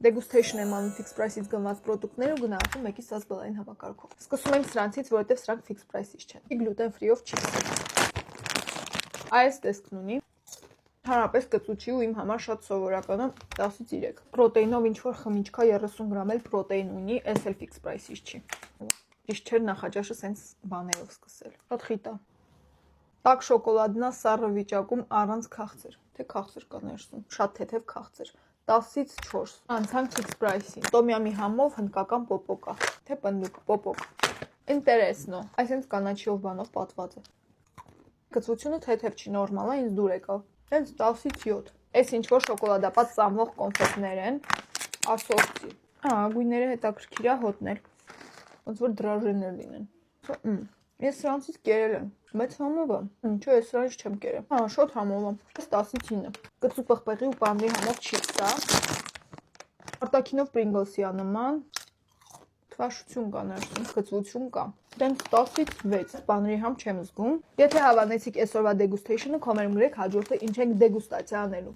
Degustation եմ անում fixed price-ից գնված պրոդուկտներ ու գնահատում մեկից 10 բալային համակարգով։ Սկսում ենք սրանցից, որովհետև սրանք fixed price-ից չեն։ Gluten free-ով չիպս։ Այս տեսքն ունի։ Հարաբես գծուչի ու իմ համար շատ սովորականը 10-ից 3։ Պրոտեինով ինչ-որ խմիչք կա 30 գրամ էլ պրոտեին ունի, այս էլ fixed price-ից չի։ Ճիշտ չէր նախաճաշը սենց բաներով սկսել։ Շատ խիտ է։ Տաք շոկոլադնա սառը վիճակում առանց քաղցր, թե քաղցր կա ներսում, շատ թեթև քաղցր, 10-ից 4, անցանք fixed price-ին, տոմյամի համով հնդկական պոպոկա, թե պնդուկ, պոպոկ, ինտերեսնո, այսինքն կանաչիով բանով պատված է, գծությունը թեթև չի, նորմալ է, ինձ դուր եկավ, հենց 10-ից 7, այս ինչ-որ շոկոլադապատ ծամվող կոնֆետներ են, ասորտի, գույները հետաքրքիր է հոտնել, ոնց որ դրաժեներ լինեն, ես սրանցից կերել եմ, մեծ համով է, ինչու ես սրանից չեմ կերել, շոտ համով է, ես 10-ից 9, գծու պղպեղի ու պանրի համով չիպս է, արտաքինով Pringles-ի է նման, թվաշություն կա ներսում, գծվություն կա, դենց 10-ից 6, պանրի համ չեմ զգում, եթե հավանեցիք այսօրվա degustation-ը, կոմենտ գրեք հաջորդը ինչ ենք դեգուստացիա անելու։